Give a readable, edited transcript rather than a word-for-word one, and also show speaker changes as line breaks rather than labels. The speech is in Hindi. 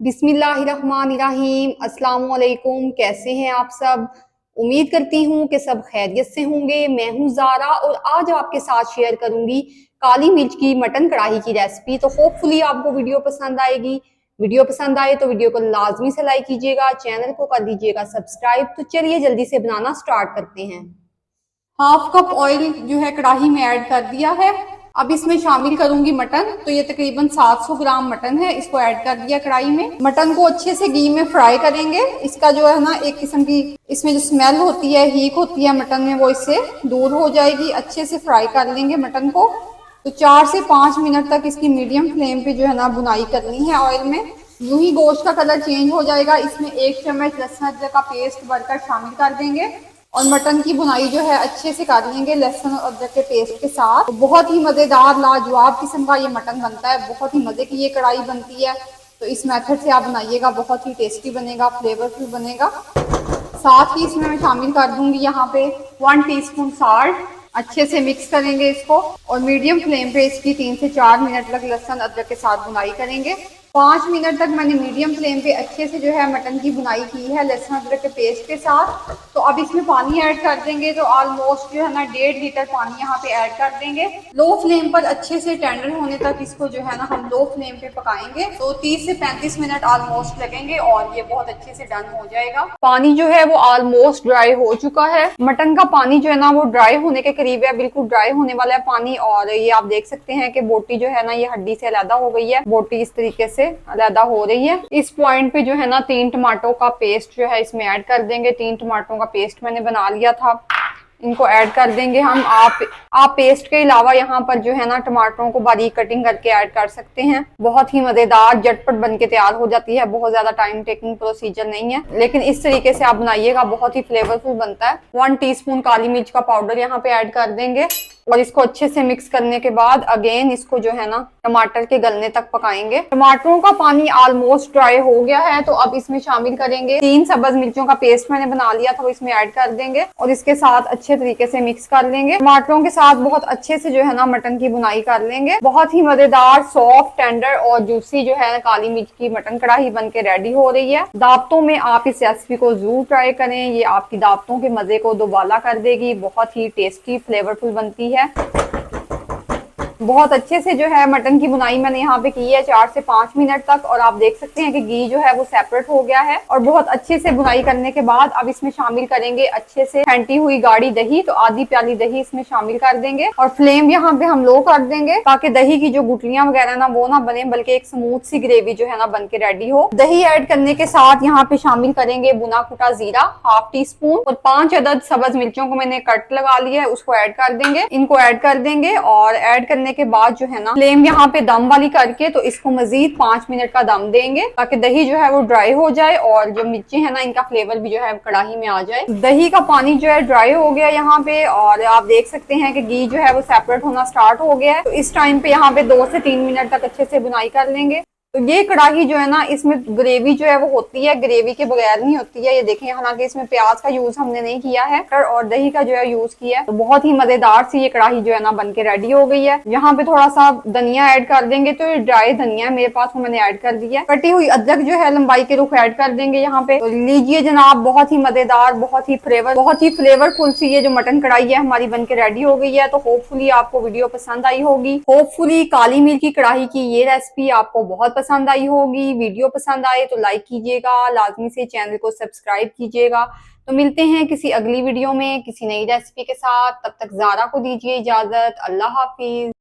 बिस्मिल्लाहिर्रहमानिर्रहीम। अस्सलाम वालेकुम। कैसे हैं आप सब? उम्मीद करती हूँ कि सब खैरियत से होंगे। मैं हूँ ज़ारा और आज आपके साथ शेयर करूंगी काली मिर्च की मटन कढ़ाई की रेसिपी। तो होपफुली आपको वीडियो पसंद आएगी। वीडियो पसंद आए तो वीडियो को लाजमी से लाइक कीजिएगा, चैनल को कर दीजिएगा सब्सक्राइब। तो चलिए जल्दी से बनाना स्टार्ट करते हैं। हाफ कप ऑयल जो है कढ़ाई में ऐड कर दिया है। अब इसमें शामिल करूंगी मटन। तो ये तकरीबन 700 ग्राम मटन है, इसको ऐड कर दिया कढ़ाई में। मटन को अच्छे से घी में फ्राई करेंगे। इसका जो है ना एक किस्म की इसमें जो स्मेल होती है, हीक होती है मटन में, वो इससे दूर हो जाएगी। अच्छे से फ्राई कर लेंगे मटन को। तो 4 से 5 मिनट तक इसकी मीडियम फ्लेम पे जो है ना बुनाई करनी है ऑयल में। यूं ही गोश्त का कलर चेंज हो जाएगा। इसमें 1 चम्मच लहसुन अदरक का पेस्ट भरकर शामिल कर देंगे और मटन की भुनाई जो है अच्छे से कर लेंगे लहसुन और अदरक के पेस्ट के साथ। तो बहुत ही मज़ेदार लाजवाब किस्म का ये मटन बनता है। बहुत ही मज़े की ये कढ़ाई बनती है। तो इस मेथड से आप बनाइएगा, बहुत ही टेस्टी बनेगा, फ्लेवरफुल बनेगा। साथ ही इसमें मैं शामिल कर दूंगी यहाँ पे 1 टीस्पून साल्ट। अच्छे से मिक्स करेंगे इसको और मीडियम फ्लेम पे इसकी 3 से 4 मिनट तक लहसुन अदरक के साथ भुनाई करेंगे। 5 मिनट तक मैंने मीडियम फ्लेम पे अच्छे से जो है मटन की भुनाई की है लहसुन अदरक के पेस्ट के साथ। तो अब इसमें पानी ऐड कर देंगे। तो ऑलमोस्ट जो है ना 1.5 लीटर पानी यहाँ पे ऐड कर देंगे। लो फ्लेम पर अच्छे से टेंडर होने तक इसको जो है ना हम लो फ्लेम पे पकाएंगे। तो 30 से 35 मिनट ऑलमोस्ट लगेंगे और ये बहुत अच्छे से डन हो जाएगा। पानी जो है वो ऑलमोस्ट ड्राई हो चुका है। मटन का पानी जो है ना वो ड्राई होने के करीब है, बिल्कुल ड्राई होने वाला है पानी। और ये आप देख सकते हैं कि बोटी जो है ना ये हड्डी से अलग हो गई है। बोटी इस तरीके से अलग हो रही है। इस पॉइंट पे जो है ना 3 टमाटो का पेस्ट जो है इसमें ऐड कर देंगे। 3 टमाटो का पेस्ट मैंने बना लिया था, इनको ऐड कर देंगे हम। आप पेस्ट के अलावा यहाँ पर जो है ना टमाटरों को बारीक कटिंग करके ऐड कर सकते हैं। बहुत ही मजेदार झटपट बन के तैयार हो जाती है। बहुत ज्यादा टाइम टेकिंग प्रोसीजर नहीं है, लेकिन इस तरीके से आप बनाइएगा, बहुत ही फ्लेवरफुल बनता है। 1 टीस्पून काली मिर्च का पाउडर यहाँ पे ऐड कर देंगे और इसको अच्छे से मिक्स करने के बाद अगेन इसको जो है ना टमाटर के गलने तक पकाएंगे। टमाटरों का पानी ऑलमोस्ट ड्राई हो गया है। तो अब इसमें शामिल करेंगे 3 सब्ज मिर्चों का पेस्ट मैंने बना लिया था, वो इसमें ऐड कर देंगे और इसके साथ अच्छे तरीके से मिक्स कर लेंगे। टमाटरों के साथ बहुत अच्छे से जो है ना मटन की बुनाई कर लेंगे। बहुत ही मजेदार, सॉफ्ट, टेंडर और जूसी जो है काली मिर्च की मटन कढ़ाई बन के रेडी हो रही है। दावतों में आप इस रेसिपी को जरूर ट्राई करें। ये आपकी दावतों के मजे को दोबाला कर देगी। बहुत ही टेस्टी फ्लेवरफुल बनती है। बहुत अच्छे से जो है मटन की बुनाई मैंने यहाँ पे की है 4 से 5 मिनट तक। और आप देख सकते हैं कि घी जो है वो सेपरेट हो गया है। और बहुत अच्छे से बुनाई करने के बाद अब इसमें शामिल करेंगे अच्छे से फेंटी हुई गाढ़ी दही। तो आधी प्याली दही इसमें शामिल कर देंगे और फ्लेम यहाँ पे हम लो कर देंगे ताकि दही की जो गुठलियां वगैरह ना वो ना बने, बल्कि एक स्मूथ सी ग्रेवी जो है ना बन के रेडी हो। दही ऐड करने के साथ यहाँ पे शामिल करेंगे भुना कुटा जीरा 1/2 टीस्पून और 5 अदद सब्ज मिर्चों को मैंने कट लगा लिया है, उसको ऐड कर देंगे। इनको ऐड कर देंगे और ऐड करने के बाद जो है ना फ्लेम यहाँ पे दम वाली करके तो इसको मजीद 5 मिनट का दम देंगे ताकि दही जो है वो ड्राई हो जाए और जो मिर्ची है ना इनका फ्लेवर भी जो है कढ़ाई में आ जाए। दही का पानी जो है ड्राई हो गया यहाँ पे और आप देख सकते हैं कि घी जो है वो सेपरेट होना स्टार्ट हो गया है। तो इस टाइम पे यहाँ पे 2 से 3 मिनट तक अच्छे से बुनाई कर लेंगे। तो ये कढ़ाई जो है ना इसमें ग्रेवी जो है वो होती है, ग्रेवी के बगैर नहीं होती है। ये देखें, हालांकि इसमें प्याज का यूज हमने नहीं किया है और दही का जो है यूज किया है। तो बहुत ही मजेदार सी ये कढ़ाई जो है ना बन के रेडी हो गई है। यहाँ पे थोड़ा सा धनिया ऐड कर देंगे। तो ये ड्राई धनिया मेरे पास वो मैंने ऐड कर दिया है। कटी हुई अदरक जो है लंबाई के रुख ऐड कर देंगे यहाँ पे। तो लीजिए जनाब, बहुत ही मजेदार, बहुत ही फ्लेवरफुल सी ये जो मटन कढ़ाई है हमारी बन के रेडी हो गई है। तो होपफुली आपको वीडियो पसंद आई होगी। होपफुली काली मिर्च की कढ़ाई की ये रेसिपी आपको बहुत पसंद आई होगी। वीडियो पसंद आए तो लाइक कीजिएगा, लाजमी से चैनल को सब्सक्राइब कीजिएगा। तो मिलते हैं किसी अगली वीडियो में किसी नई रेसिपी के साथ। तब तक ज़ारा को दीजिए इजाजत। अल्लाह हाफिज।